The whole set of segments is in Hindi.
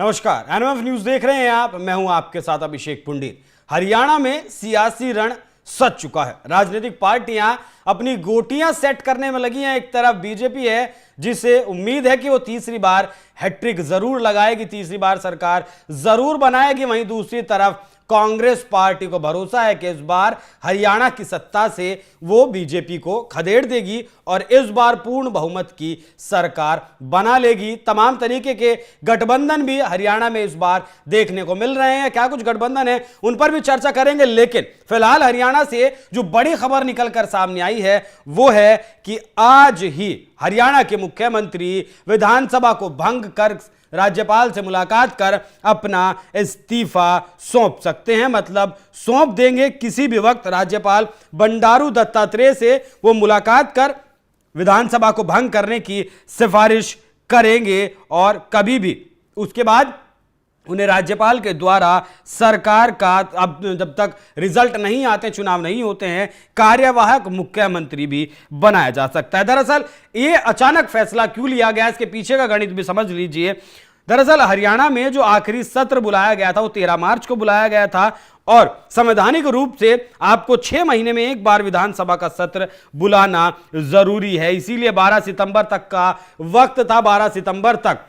नमस्कार, एनएमएफ न्यूज देख रहे हैं आप। मैं हूं आपके साथ अभिषेक पुंडीर। हरियाणा में सियासी रण सज चुका है। राजनीतिक पार्टियां अपनी गोटियां सेट करने में लगी हैं। एक तरफ बीजेपी है जिसे उम्मीद है कि वो तीसरी बार हैट्रिक जरूर लगाएगी, तीसरी बार सरकार जरूर बनाएगी। वहीं दूसरी तरफ कांग्रेस पार्टी को भरोसा है कि इस बार हरियाणा की सत्ता से वो बीजेपी को खदेड़ देगी और इस बार पूर्ण बहुमत की सरकार बना लेगी। तमाम तरीके के गठबंधन भी हरियाणा में इस बार देखने को मिल रहे हैं। क्या कुछ गठबंधन है उन पर भी चर्चा करेंगे, लेकिन फिलहाल हरियाणा से जो बड़ी खबर निकलकर सामने आई है वो है कि आज ही हरियाणा के मुख्यमंत्री विधानसभा को भंग कर राज्यपाल से मुलाकात कर अपना इस्तीफा सौंप सकते हैं। मतलब सौंप देंगे किसी भी वक्त। राज्यपाल बंडारू दत्तात्रेय से वो मुलाकात कर विधानसभा को भंग करने की सिफारिश करेंगे और कभी भी उसके बाद उन्हें राज्यपाल के द्वारा सरकार का, अब जब तक रिजल्ट नहीं आते, चुनाव नहीं होते हैं, कार्यवाहक मुख्यमंत्री भी बनाया जा सकता है। दरअसल ये अचानक फैसला क्यों लिया गया, इसके पीछे का गणित भी समझ लीजिए। दरअसल हरियाणा में जो आखिरी सत्र बुलाया गया था वो 13 मार्च को बुलाया गया था और संवैधानिक रूप से आपको 6 महीने में एक बार विधानसभा का सत्र बुलाना जरूरी है। इसीलिए 12 सितंबर तक का वक्त था। 12 सितंबर तक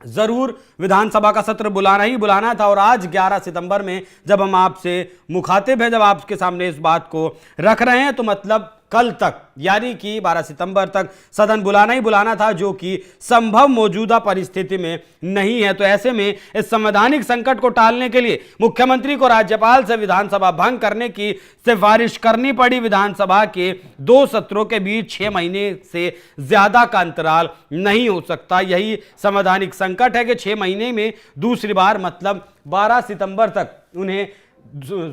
जरूर विधानसभा का सत्र बुलाना ही बुलाना था और आज 11 सितंबर में जब हम आपसे मुखातिब हैं, जब आपके सामने इस बात को रख रहे हैं, तो मतलब कल तक यानी कि 12 सितंबर तक सदन बुलाना ही बुलाना था, जो कि संभव मौजूदा परिस्थिति में नहीं है। तो ऐसे में इस संवैधानिक संकट को टालने के लिए मुख्यमंत्री को राज्यपाल से विधानसभा भंग करने की सिफारिश करनी पड़ी। विधानसभा के 2 सत्रों के बीच 6 महीने से ज्यादा का अंतराल नहीं हो सकता। यही संवैधानिक संकट है कि 6 महीने में दूसरी बार, मतलब 12 सितंबर तक उन्हें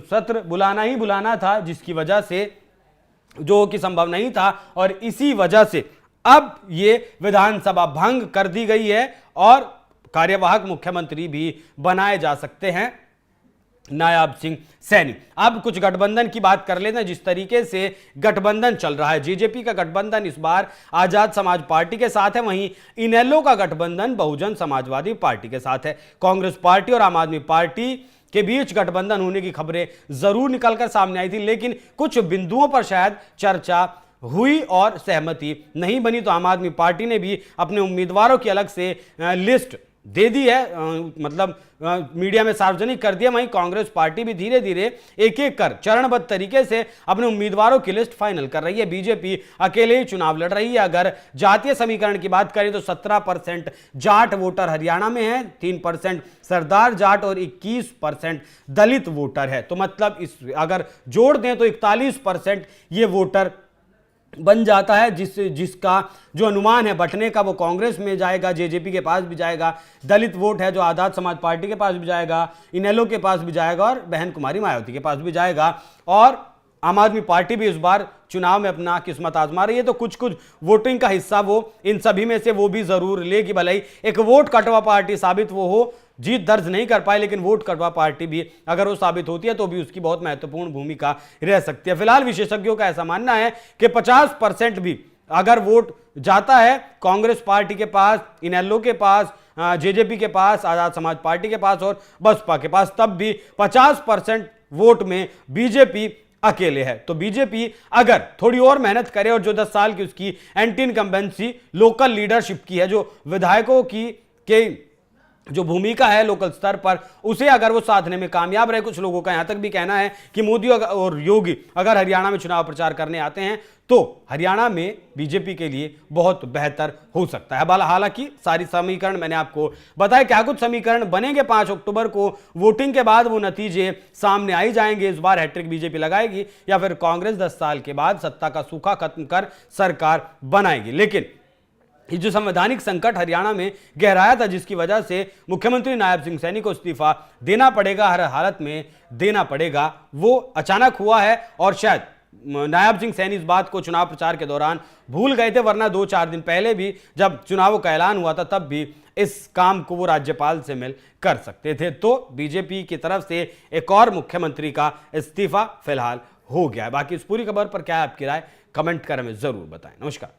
सत्र बुलाना ही बुलाना था, जिसकी वजह से जो कि संभव नहीं था और इसी वजह से अब ये विधानसभा भंग कर दी गई है और कार्यवाहक मुख्यमंत्री भी बनाए जा सकते हैं नायाब सिंह सैनी। अब कुछ गठबंधन की बात कर लेते हैं। जिस तरीके से गठबंधन चल रहा है, जेजेपी का गठबंधन इस बार आजाद समाज पार्टी के साथ है, वहीं इनेलो का गठबंधन बहुजन समाजवादी पार्टी के साथ है। कांग्रेस पार्टी और आम आदमी पार्टी के बीच गठबंधन होने की खबरें जरूर निकलकर सामने आई थी, लेकिन कुछ बिंदुओं पर शायद चर्चा हुई और सहमति नहीं बनी। तो आम आदमी पार्टी ने भी अपने उम्मीदवारों की अलग से लिस्ट दे दी है, मतलब मीडिया में सार्वजनिक कर दिया। वहीं कांग्रेस पार्टी भी धीरे धीरे एक एक कर चरणबद्ध तरीके से अपने उम्मीदवारों की लिस्ट फाइनल कर रही है। बीजेपी अकेले ही चुनाव लड़ रही है। अगर जातीय समीकरण की बात करें तो 17% जाट वोटर हरियाणा में है, 3% सरदार जाट और 21% दलित वोटर है। तो मतलब इस अगर जोड़ दें तो 41% ये वोटर बन जाता है, जिसका जो अनुमान है बंटने का वो कांग्रेस में जाएगा, जेजेपी के पास भी जाएगा। दलित वोट है जो आजाद समाज पार्टी के पास भी जाएगा, इनेलो के पास भी जाएगा और बहन कुमारी मायावती के पास भी जाएगा। और आम आदमी पार्टी भी इस बार चुनाव में अपना किस्मत आजमा रही है। तो कुछ कुछ वोटिंग का हिस्सा वो इन सभी में से वो भी जरूर लेगी। भले ही एक वोट कटवा पार्टी साबित वो हो, जीत दर्ज नहीं कर पाए, लेकिन वोट कटवा पार्टी भी अगर वो साबित होती है तो भी उसकी बहुत महत्वपूर्ण भूमिका रह सकती है। फिलहाल विशेषज्ञों का ऐसा मानना है कि 50% भी अगर वोट जाता है कांग्रेस पार्टी के पास, इनेलो के पास, जेजेपी के पास, आजाद समाज पार्टी के पास और बसपा के पास, तब भी 50% वोट में बीजेपी अकेले है। तो बीजेपी अगर थोड़ी और मेहनत करे और जो 10 साल की उसकी एंटी इनकम्बेंसी लोकल लीडरशिप की है, जो विधायकों की के जो भूमिका है लोकल स्तर पर, उसे अगर वो साधने में कामयाब रहे। कुछ लोगों का यहां तक भी कहना है कि मोदी और योगी अगर हरियाणा में चुनाव प्रचार करने आते हैं तो हरियाणा में बीजेपी के लिए बहुत बेहतर हो सकता है। हालांकि सारी समीकरण मैंने आपको बताया। क्या कुछ समीकरण बनेंगे 5 अक्टूबर को वोटिंग के बाद, वो नतीजे सामने आई जाएंगे। इस बार हैट्रिक बीजेपी लगाएगी या फिर कांग्रेस 10 साल के बाद सत्ता का सूखा खत्म कर सरकार बनाएगी। लेकिन ये जो संवैधानिक संकट हरियाणा में गहराया था, जिसकी वजह से मुख्यमंत्री नायब सिंह सैनी को इस्तीफा देना पड़ेगा, हर हालत में देना पड़ेगा, वो अचानक हुआ है। और शायद नायब सिंह सैनी इस बात को चुनाव प्रचार के दौरान भूल गए थे, वरना 2-4 दिन पहले भी जब चुनावों का ऐलान हुआ था तब भी इस काम को वो राज्यपाल से मिल कर सकते थे। तो बीजेपी की तरफ से एक और मुख्यमंत्री का इस्तीफा फिलहाल हो गया है। बाकी इस पूरी खबर पर क्या है आपकी राय, कमेंट कर हमें जरूर बताएं। नमस्कार।